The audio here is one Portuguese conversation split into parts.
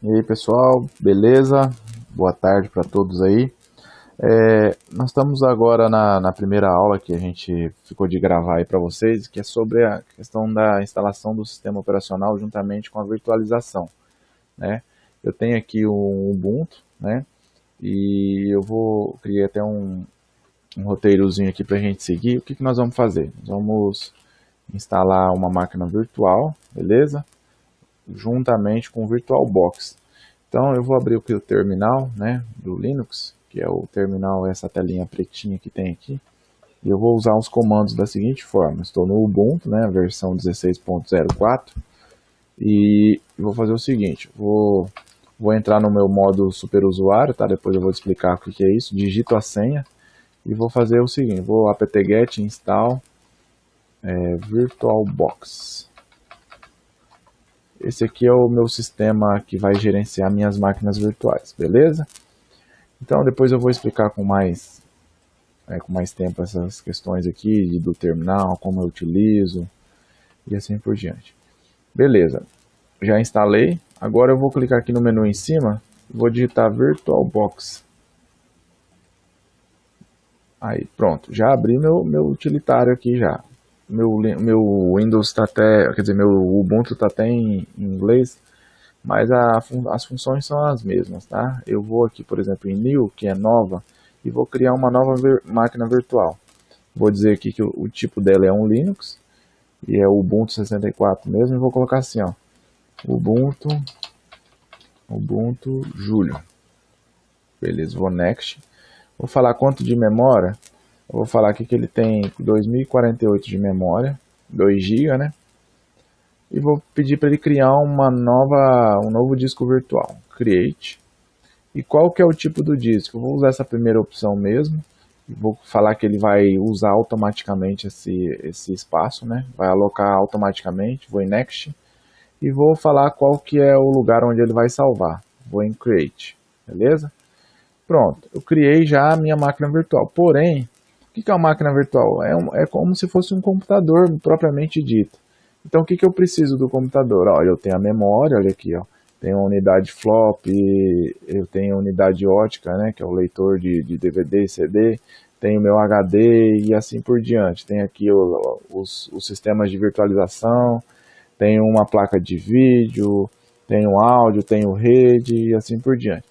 E aí pessoal, beleza? Boa tarde para todos aí. Nós estamos agora na primeira aula que a gente ficou de gravar aí para vocês, que é sobre a questão da instalação do sistema operacional juntamente com a virtualização, né? Eu tenho aqui o Ubuntu, né? E eu vou criar até um roteirozinho aqui para a gente seguir. O que que nós vamos fazer? Nós vamos instalar uma máquina virtual, beleza? Juntamente com o VirtualBox. Então eu vou abrir aqui o terminal, né, do Linux, que é o terminal, essa telinha pretinha que tem aqui. E eu vou usar os comandos da seguinte forma: estou no Ubuntu, né, versão 16.04, e vou fazer o seguinte: vou entrar no meu modo superusuário, tá? Depois eu vou explicar o que é isso. Digito a senha e vou fazer o seguinte: vou apt-get install VirtualBox. Esse aqui é o meu sistema que vai gerenciar minhas máquinas virtuais, beleza? Então depois eu vou explicar com mais tempo essas questões aqui do terminal, como eu utilizo e assim por diante. Beleza, já instalei. Agora eu vou clicar aqui no menu em cima e vou digitar VirtualBox. Aí, pronto, já abri meu utilitário aqui já. Meu Windows está até, quer dizer, meu Ubuntu está até em inglês, mas as funções são as mesmas, tá? Eu vou aqui, por exemplo, em New, que é nova, e vou criar uma nova máquina virtual. Vou dizer aqui que o tipo dela é um Linux, e é o Ubuntu 64 mesmo, e vou colocar assim, ó, Ubuntu Julio. Beleza, vou Next. Vou falar quanto de memória. Eu vou falar aqui que ele tem 2048 de memória, 2 GB, né? E vou pedir para ele criar um novo disco virtual, Create. E qual que é o tipo do disco? Eu vou usar essa primeira opção mesmo. E vou falar que ele vai usar automaticamente esse espaço, né? Vai alocar automaticamente. Vou em Next. E vou falar qual que é o lugar onde ele vai salvar. Vou em Create, beleza? Pronto, eu criei já a minha máquina virtual. Porém, o que é uma máquina virtual? É como se fosse um computador propriamente dito. Então, o que eu preciso do computador? Olha, eu tenho a memória, olha aqui, ó. Tenho a unidade flop, eu tenho a unidade ótica, né, que é o leitor de DVD e CD. Tenho meu HD e assim por diante. Tem aqui os sistemas de virtualização. Tenho uma placa de vídeo, tenho áudio, tenho rede e assim por diante.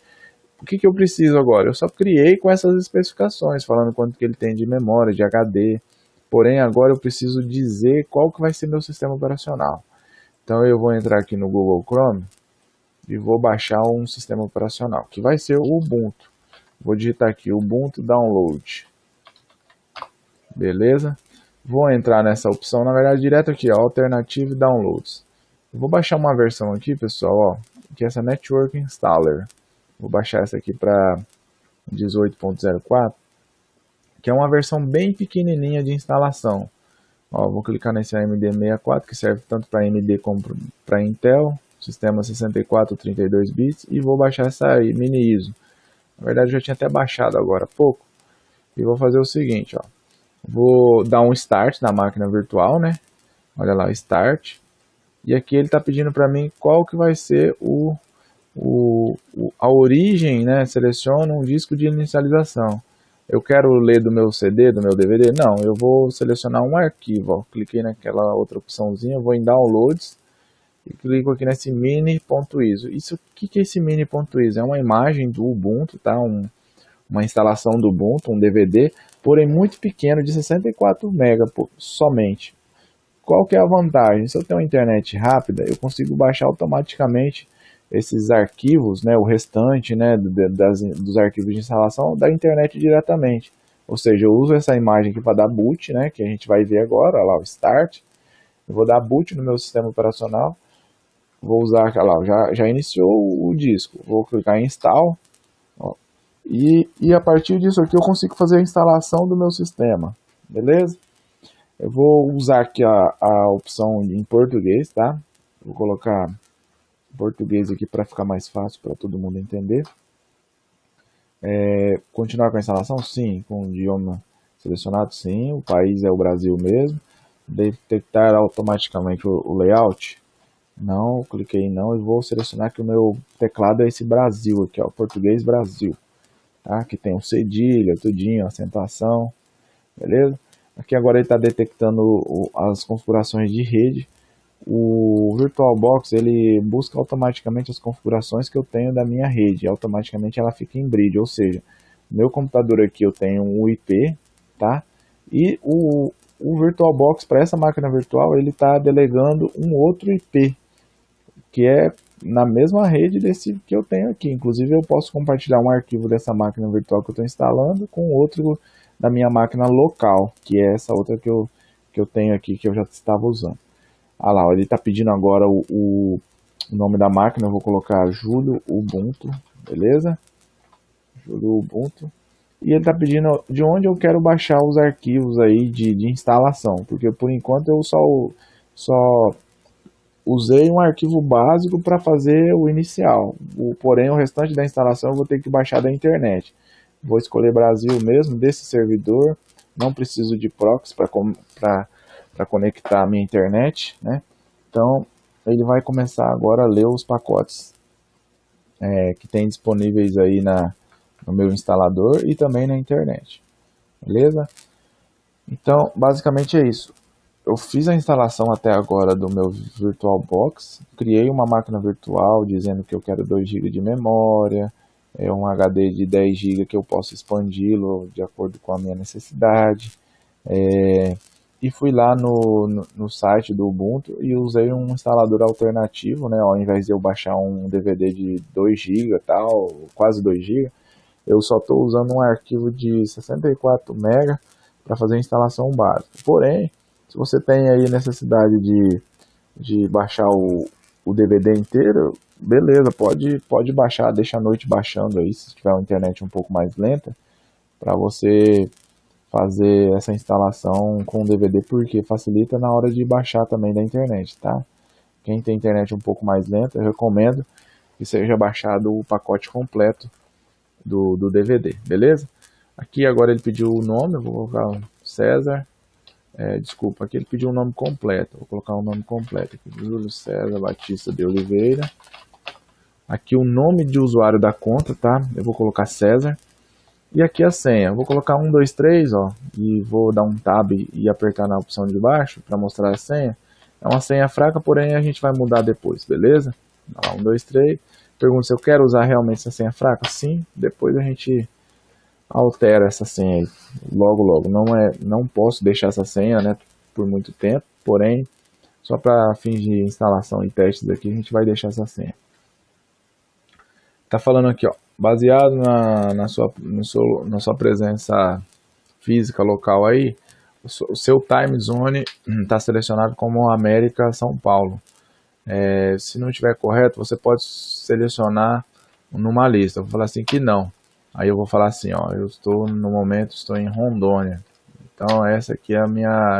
O que eu preciso agora? Eu só criei com essas especificações, falando quanto que ele tem de memória, de HD. Porém, agora eu preciso dizer qual que vai ser meu sistema operacional. Então eu vou entrar aqui no Google Chrome e vou baixar um sistema operacional, que vai ser o Ubuntu. Vou digitar aqui Ubuntu Download. Beleza? Vou entrar nessa opção, na verdade, direto aqui, ó, Alternative Downloads. Eu vou baixar uma versão aqui, pessoal, ó, que é essa Network Installer. Vou baixar essa aqui para 18.04, que é uma versão bem pequenininha de instalação. Ó, vou clicar nesse AMD64, que serve tanto para AMD como para Intel, sistema 64 32 bits, e vou baixar essa aí, mini ISO. Na verdade, eu já tinha até baixado agora há pouco. E vou fazer o seguinte, ó. Vou dar um start na máquina virtual, né? Olha lá, start. E aqui ele está pedindo para mim qual que vai ser a origem, né? Seleciona um disco de inicialização. Eu quero ler do meu CD, do meu DVD? Não, eu vou selecionar um arquivo. Ó. Cliquei naquela outra opçãozinha, vou em Downloads e clico aqui nesse mini.iso. O que é esse mini.iso? É uma imagem do Ubuntu, tá? Uma instalação do Ubuntu, um DVD, porém muito pequeno, de 64 MB somente. Qual que é a vantagem? Se eu tenho uma internet rápida, eu consigo baixar automaticamente esses arquivos, né, o restante, né, dos arquivos de instalação da internet diretamente. Ou seja, eu uso essa imagem aqui para dar boot, né, que a gente vai ver agora, olha lá, o start. Eu vou dar boot no meu sistema operacional. Vou usar, olha lá, já iniciou o disco. Vou clicar em install. Ó, e a partir disso aqui eu consigo fazer a instalação do meu sistema. Beleza? Eu vou usar aqui a opção em português, tá? Vou colocar português aqui para ficar mais fácil para todo mundo entender. Continuar com a instalação? Sim. Com o idioma selecionado? Sim. O país é o Brasil mesmo. Detectar automaticamente o layout? Não, cliquei em não e vou selecionar que o meu teclado é esse Brasil aqui, ó, português Brasil, tá? Que tem o cedilha, tudinho, acentuação, beleza? Aqui agora ele está detectando as configurações de rede. O VirtualBox ele busca automaticamente as configurações que eu tenho da minha rede, automaticamente ela fica em bridge, ou seja, no meu computador aqui eu tenho um IP, tá? E o VirtualBox para essa máquina virtual ele está delegando um outro IP, que é na mesma rede desse que eu tenho aqui. Inclusive eu posso compartilhar um arquivo dessa máquina virtual que eu estou instalando com outro da minha máquina local, que é essa outra que eu tenho aqui, que eu já estava usando. Ah lá, ele está pedindo agora o nome da máquina, eu vou colocar Júlio Ubuntu, beleza? Júlio Ubuntu. E ele está pedindo de onde eu quero baixar os arquivos aí de instalação, porque por enquanto eu só usei um arquivo básico para fazer o inicial, porém o restante da instalação eu vou ter que baixar da internet. Vou escolher Brasil mesmo, desse servidor, não preciso de proxy para conectar a minha internet, né? Então ele vai começar agora a ler os pacotes que tem disponíveis aí no meu instalador e também na internet, beleza? Então basicamente é isso. Eu fiz a instalação até agora do meu VirtualBox, criei uma máquina virtual dizendo que eu quero 2 GB de memória, um HD de 10 GB que eu posso expandi-lo de acordo com a minha necessidade. E fui lá no site do Ubuntu e usei um instalador alternativo, né? Ao invés de eu baixar um DVD de 2 GB, tal, quase 2 GB, eu só estou usando um arquivo de 64 MB para fazer a instalação básica. Porém, se você tem aí necessidade de baixar o DVD inteiro, beleza, pode baixar, deixa a noite baixando aí, se tiver uma internet um pouco mais lenta, para você fazer essa instalação com o DVD, porque facilita na hora de baixar também da internet, tá? Quem tem internet um pouco mais lenta, eu recomendo que seja baixado o pacote completo do DVD, beleza? Aqui agora ele pediu o nome, eu vou colocar César, desculpa, aqui ele pediu um nome completo, vou colocar um nome completo aqui, Júlio César Batista de Oliveira. Aqui o nome de usuário da conta, tá? Eu vou colocar César. E aqui a senha, eu vou colocar 1, 2, 3, ó, e vou dar um tab e apertar na opção de baixo para mostrar a senha. É uma senha fraca, porém a gente vai mudar depois, beleza? 1, 2, 3. Pergunta se eu quero usar realmente essa senha fraca? Sim, depois a gente altera essa senha aí, logo. Não posso deixar essa senha, né, por muito tempo, porém, só para fins de instalação e testes aqui, a gente vai deixar essa senha. Tá falando aqui, ó, baseado na sua presença física local aí, o seu time zone está selecionado como América São Paulo. Se não estiver correto, você pode selecionar numa lista. Eu vou falar assim que não. Aí eu vou falar assim, ó, no momento estou em Rondônia. Então essa aqui é o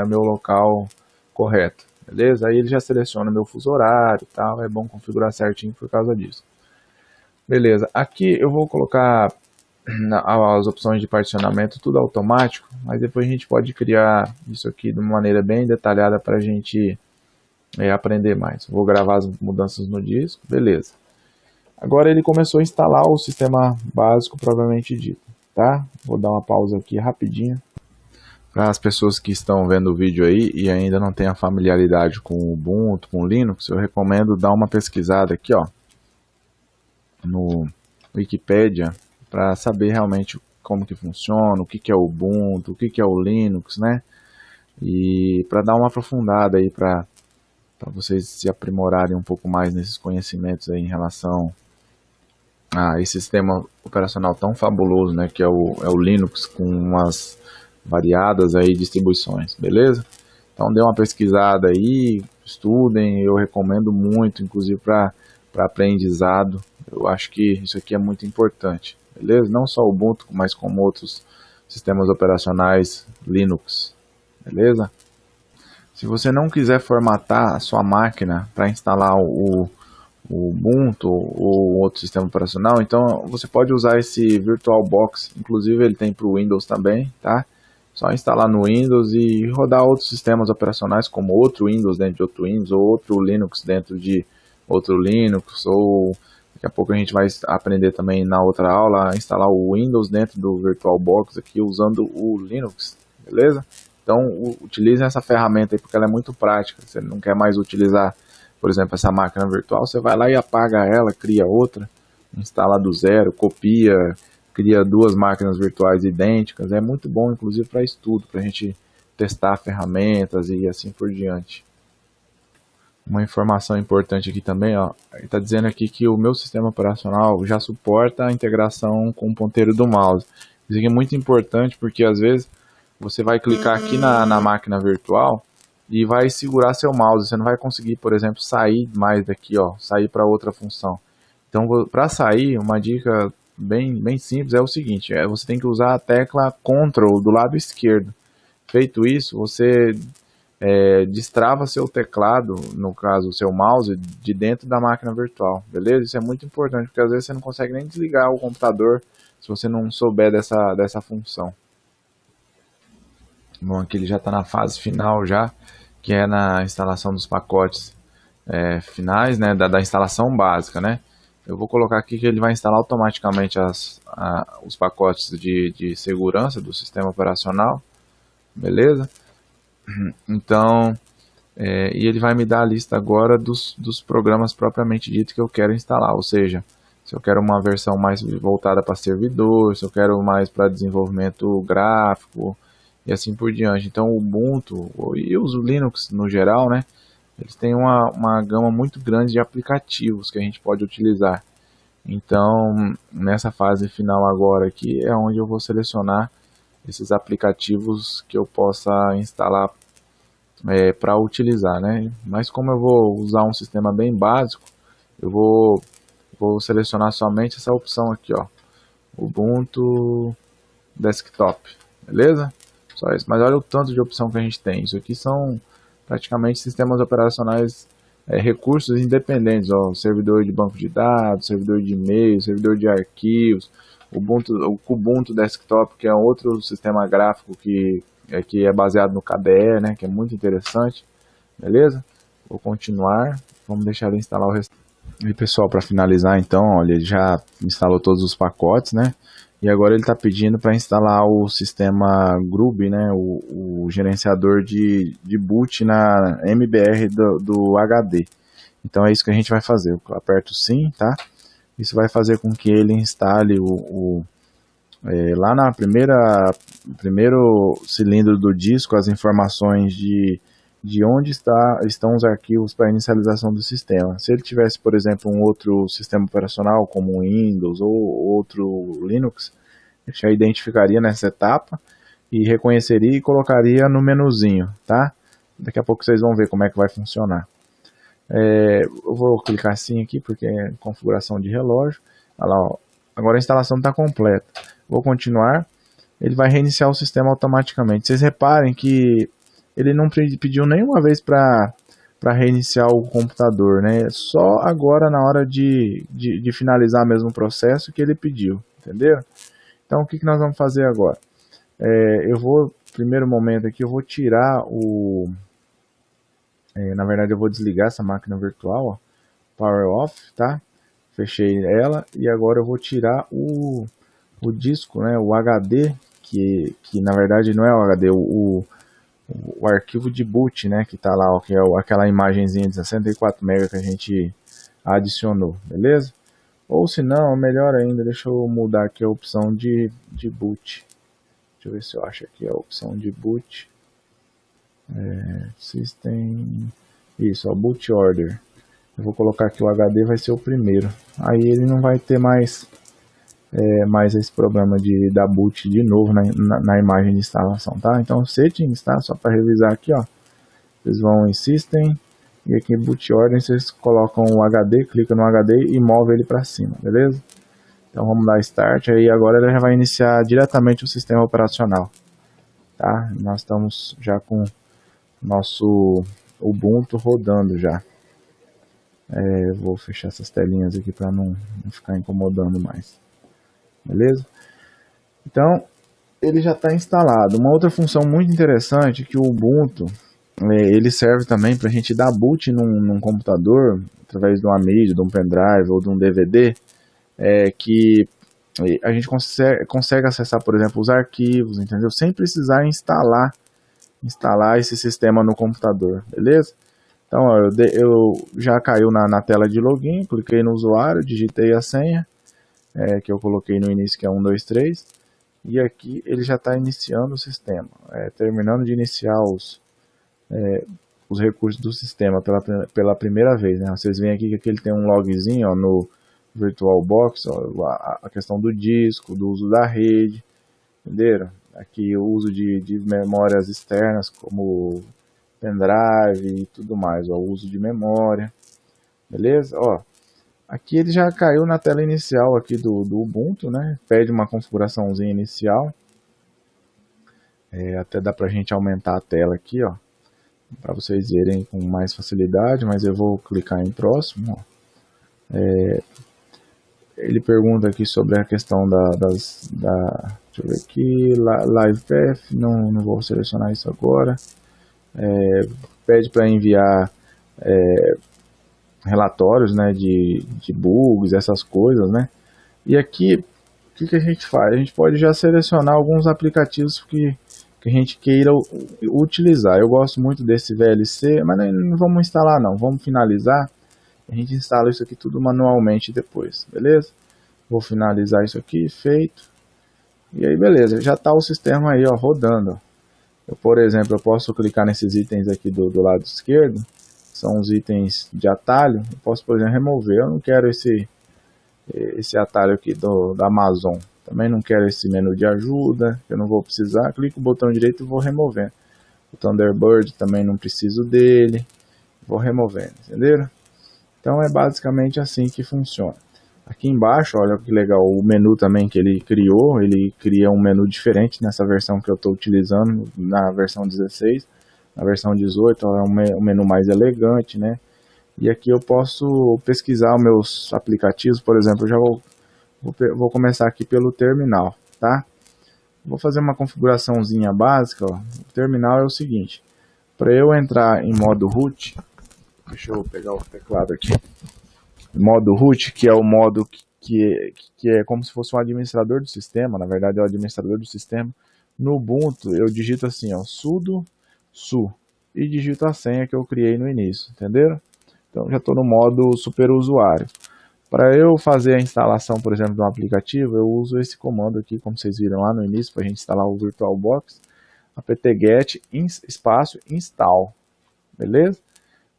meu local correto, beleza? Aí ele já seleciona meu fuso horário e tal, é bom configurar certinho por causa disso. Beleza, aqui eu vou colocar as opções de particionamento tudo automático, mas depois a gente pode criar isso aqui de uma maneira bem detalhada para a gente aprender mais. Vou gravar as mudanças no disco, beleza. Agora ele começou a instalar o sistema básico propriamente dito, tá? Vou dar uma pausa aqui rapidinho. Para as pessoas que estão vendo o vídeo aí e ainda não têm a familiaridade com o Ubuntu, com o Linux, eu recomendo dar uma pesquisada aqui, ó, no Wikipedia, para saber realmente como que funciona, o que é o Ubuntu, o que é o Linux, né? E para dar uma aprofundada aí para vocês se aprimorarem um pouco mais nesses conhecimentos aí em relação a esse sistema operacional tão fabuloso, né, que é o Linux, com umas variadas aí distribuições, beleza? Então dê uma pesquisada aí, estudem, eu recomendo muito, inclusive para aprendizado. Eu acho que isso aqui é muito importante, beleza? Não só o Ubuntu, mas como outros sistemas operacionais Linux, beleza? Se você não quiser formatar a sua máquina para instalar o Ubuntu ou outro sistema operacional, então você pode usar esse VirtualBox, inclusive ele tem para o Windows também, tá? Só instalar no Windows e rodar outros sistemas operacionais, como outro Windows dentro de outro Windows, ou outro Linux dentro de outro Linux, ou daqui a pouco a gente vai aprender também na outra aula a instalar o Windows dentro do VirtualBox aqui usando o Linux, beleza? Então utilize essa ferramenta aí porque ela é muito prática. Você não quer mais utilizar, por exemplo, essa máquina virtual, você vai lá e apaga ela, cria outra, instala do zero, copia, cria duas máquinas virtuais idênticas. É muito bom, inclusive, para estudo, para a gente testar ferramentas e assim por diante. Uma informação importante aqui também, ó, ele está dizendo aqui que o meu sistema operacional já suporta a integração com o ponteiro do mouse. Isso aqui é muito importante porque às vezes você vai clicar aqui na máquina virtual e vai segurar seu mouse. Você não vai conseguir, por exemplo, sair mais daqui, ó, sair para outra função. Então, para sair, uma dica bem simples é o seguinte: você tem que usar a tecla Ctrl do lado esquerdo. Feito isso, você destrava seu teclado, no caso o seu mouse, de dentro da máquina virtual, beleza? Isso é muito importante, porque às vezes você não consegue nem desligar o computador se você não souber dessa função. Bom, aqui ele já está na fase final já, que é na instalação dos pacotes finais, né, da instalação básica, né? Eu vou colocar aqui que ele vai instalar automaticamente os pacotes de segurança do sistema operacional, beleza? Então, e ele vai me dar a lista agora dos programas propriamente dito que eu quero instalar, ou seja, se eu quero uma versão mais voltada para servidor, se eu quero mais para desenvolvimento gráfico e assim por diante. Então o Ubuntu e os Linux no geral, né, eles têm uma gama muito grande de aplicativos que a gente pode utilizar. Então nessa fase final agora aqui é onde eu vou selecionar esses aplicativos que eu possa instalar para utilizar, né? Mas como eu vou usar um sistema bem básico, eu vou selecionar somente essa opção aqui, ó, Ubuntu Desktop, beleza? Só isso. Mas olha o tanto de opção que a gente tem. Isso aqui são praticamente sistemas operacionais, recursos independentes, ó, servidor de banco de dados, servidor de e-mail, servidor de arquivos, o Kubuntu Desktop, que é outro sistema gráfico que é baseado no KDE, né, que é muito interessante, beleza? Vou continuar, vamos deixar ele instalar o resto. E pessoal, para finalizar então, olha, ele já instalou todos os pacotes, né? E agora ele está pedindo para instalar o sistema Grub, né? O gerenciador de boot na MBR do HD. Então é isso que a gente vai fazer. Eu aperto sim, tá? Isso vai fazer com que ele instale lá na primeiro cilindro do disco as informações de onde estão os arquivos para inicialização do sistema. Se ele tivesse, por exemplo, um outro sistema operacional como o Windows ou outro Linux, ele já identificaria nessa etapa e reconheceria e colocaria no menuzinho, tá? Daqui a pouco vocês vão ver como é que vai funcionar. Eu vou clicar assim aqui porque é configuração de relógio. Olha lá, ó. Agora a instalação está completa. Vou continuar. Ele vai reiniciar o sistema automaticamente. Vocês reparem que ele não pediu nenhuma vez para reiniciar o computador, né? Só agora na hora de finalizar mesmo o processo que ele pediu, entendeu? Então o que nós vamos fazer agora? Eu vou, primeiro momento aqui, eu vou tirar na verdade eu vou desligar essa máquina virtual, ó, Power Off, tá? Fechei ela e agora eu vou tirar o disco, né? O HD, que na verdade não é o HD, o arquivo de boot, né, que tá lá, ó, que é aquela imagenzinha de 64 MB que a gente adicionou, beleza? Ou se não, melhor ainda, deixa eu mudar aqui a opção de boot. Deixa eu ver se eu acho aqui a opção de boot. System, isso, ó, boot order. Eu vou colocar aqui o HD, vai ser o primeiro. Aí ele não vai ter mais esse problema de dar boot de novo na imagem de instalação, tá? Então settings, tá? Só para revisar aqui, ó. Vocês vão em System e aqui em Boot Order vocês colocam o HD, clica no HD e move ele para cima, beleza? Então vamos dar Start, aí agora ele já vai iniciar diretamente o sistema operacional, tá? Nós estamos já com nosso Ubuntu rodando já. Vou fechar essas telinhas aqui para não ficar incomodando mais. Beleza? Então, ele já está instalado. Uma outra função muito interessante é que o Ubuntu, ele serve também para a gente dar boot num computador, através de uma mídia, de um pendrive ou de um DVD, que a gente consegue acessar, por exemplo, os arquivos, entendeu? Sem precisar instalar esse sistema no computador, beleza? Então, ó, eu já caiu na tela de login, cliquei no usuário, digitei a senha, que eu coloquei no início, que é 123, e aqui ele já está iniciando o sistema, terminando de iniciar os recursos do sistema pela primeira vez, né? Vocês veem aqui que aqui ele tem um logzinho, ó, no VirtualBox, ó, a questão do disco, do uso da rede, entenderam? Aqui o uso de memórias externas, como pendrive e tudo mais, ó, o uso de memória, beleza? Ó, aqui ele já caiu na tela inicial aqui do Ubuntu, né? Pede uma configuraçãozinha inicial, até dá pra gente aumentar a tela aqui, ó, para vocês verem com mais facilidade, mas eu vou clicar em próximo, ó. Ele pergunta aqui sobre a questão deixa eu ver aqui, Live Path, não vou selecionar isso agora. Pede para enviar relatórios, né, de bugs, essas coisas, né. E aqui, o que a gente faz? A gente pode já selecionar alguns aplicativos que a gente queira utilizar. Eu gosto muito desse VLC, mas não vamos instalar não, vamos finalizar. A gente instala isso aqui tudo manualmente depois, beleza? Vou finalizar isso aqui, feito. E aí, beleza, já está o sistema aí, ó, rodando. Por exemplo, eu posso clicar nesses itens aqui do lado esquerdo, são os itens de atalho. Eu posso, por exemplo, remover. Eu não quero esse atalho aqui da Amazon. Também não quero esse menu de ajuda, que eu não vou precisar. Clico no botão direito e vou removendo. O Thunderbird também não preciso dele. Vou removendo, entenderam? Então é basicamente assim que funciona. Aqui embaixo, olha que legal, o menu também que ele criou, ele cria um menu diferente nessa versão que eu estou utilizando, na versão 16. Na versão 18 é um menu mais elegante, né? E aqui eu posso pesquisar os meus aplicativos, por exemplo, eu já vou começar aqui pelo terminal, tá? Vou fazer uma configuraçãozinha básica, ó. O terminal é o seguinte, para eu entrar em modo root, deixa eu pegar o teclado aqui, modo root, que é o modo que é como se fosse um administrador do sistema, na verdade é o administrador do sistema. No Ubuntu eu digito assim, ó, sudo su e digito a senha que eu criei no início, entenderam? Então já estou no modo superusuário. Para eu fazer a instalação, por exemplo, de um aplicativo, eu uso esse comando aqui, como vocês viram lá no início, para a gente instalar o VirtualBox, apt-get espaço install, beleza?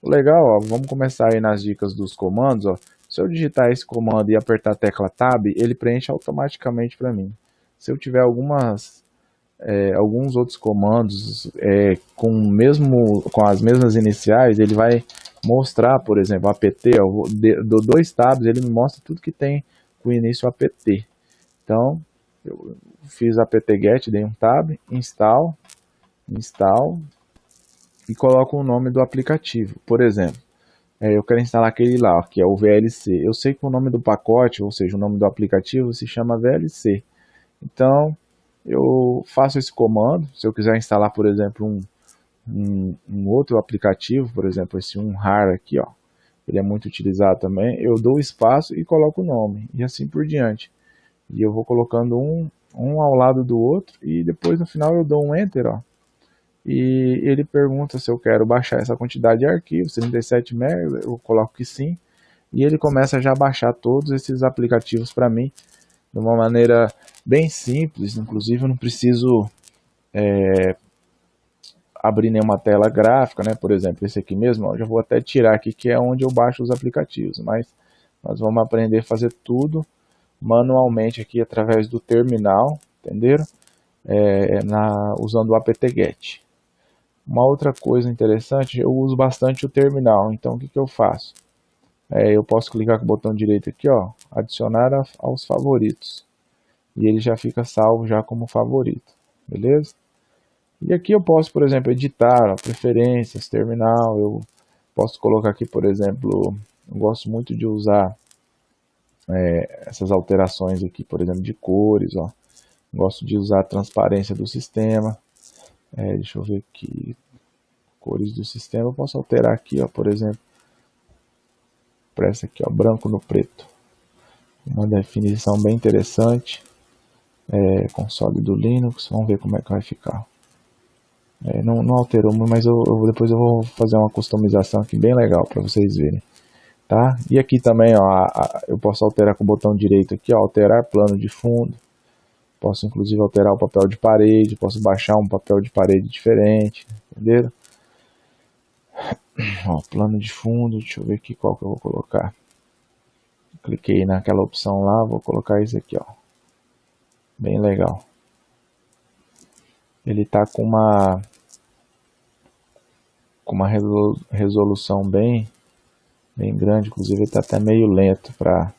O legal, ó, vamos começar aí nas dicas dos comandos, ó. Se eu digitar esse comando e apertar a tecla Tab, ele preenche automaticamente para mim. Se eu tiver alguns outros comandos com as mesmas iniciais, ele vai mostrar, por exemplo, apt, ó, dou 2 tabs, ele me mostra tudo que tem com o início apt. Então, eu fiz apt-get, dei um tab, install, e coloco o nome do aplicativo. Por exemplo, eu quero instalar aquele lá, ó, que é o VLC. Eu sei que o nome do pacote, ou seja, o nome do aplicativo, se chama VLC. Então, eu faço esse comando. Se eu quiser instalar, por exemplo, um outro aplicativo, por exemplo, esse RAR aqui, ó, ele é muito utilizado também, eu dou espaço e coloco o nome, e assim por diante. E eu vou colocando um ao lado do outro, e depois no final eu dou um Enter, ó, e ele pergunta se eu quero baixar essa quantidade de arquivos, 37 MB, eu coloco que sim, e ele começa já a baixar todos esses aplicativos para mim, de uma maneira bem simples. Inclusive eu não preciso abrir nenhuma tela gráfica, né? Por exemplo, esse aqui mesmo, ó, já vou até tirar aqui, que é onde eu baixo os aplicativos, mas nós vamos aprender a fazer tudo manualmente aqui através do terminal, entenderam? Usando o apt-get. Uma outra coisa interessante, eu uso bastante o terminal, então o que eu faço? Eu posso clicar com o botão direito aqui, ó, adicionar aos favoritos, e ele já fica salvo já como favorito, beleza? E aqui eu posso, por exemplo, editar, ó, preferências, terminal, eu posso colocar aqui, por exemplo, eu gosto muito de usar essas alterações aqui, por exemplo, de cores, ó. Gosto de usar a transparência do sistema. Deixa eu ver aqui. Cores do sistema. Eu posso alterar aqui, ó, por exemplo. Para essa aqui, ó, branco no preto. Uma definição bem interessante. Console do Linux. Vamos ver como é que vai ficar. Não alterou muito, mas depois eu vou fazer uma customização aqui bem legal para vocês verem. Tá? E aqui também, ó, eu posso alterar com o botão direito aqui, ó, alterar plano de fundo. Posso inclusive alterar o papel de parede, posso baixar um papel de parede diferente, entenderam? Ó, plano de fundo, deixa eu ver aqui qual que eu vou colocar. Cliquei naquela opção lá, vou colocar esse aqui, ó. Bem legal. Ele tá com uma resolução bem grande, inclusive ele está até meio lento para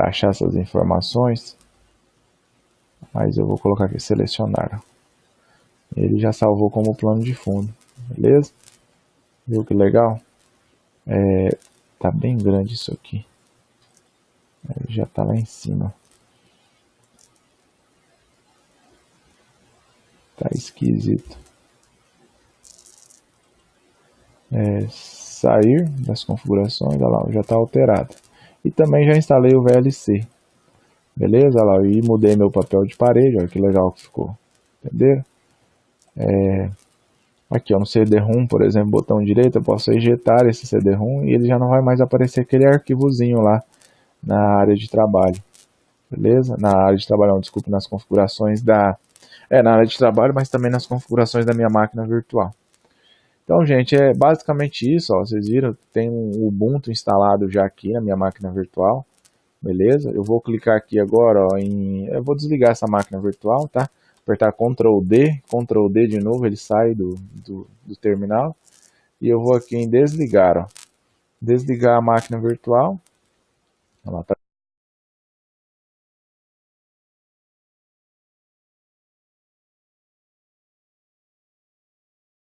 achar essas informações, mas eu vou colocar aqui selecionar. Ele já salvou como plano de fundo, beleza? Viu que legal? Tá bem grande isso aqui, já tá lá em cima, tá esquisito. Sair das configurações, olha lá, já está alterado. E também já instalei o VLC, beleza? Olha lá, e mudei meu papel de parede, olha que legal que ficou, entenderam? Aqui, ó, no CD-ROM, por exemplo, botão direito, eu posso ejetar esse CD-ROM e ele já não vai mais aparecer aquele arquivozinho lá na área de trabalho, beleza? Na área de trabalho, não, desculpe, nas configurações na área de trabalho, mas também nas configurações da minha máquina virtual. Então, gente, é basicamente isso, ó, vocês viram, tem um Ubuntu instalado já aqui na minha máquina virtual, beleza? Eu vou clicar aqui agora, ó, eu vou desligar essa máquina virtual, tá? Apertar Ctrl D de novo, ele sai do terminal, e eu vou aqui em desligar, ó, desligar a máquina virtual, olha lá, tá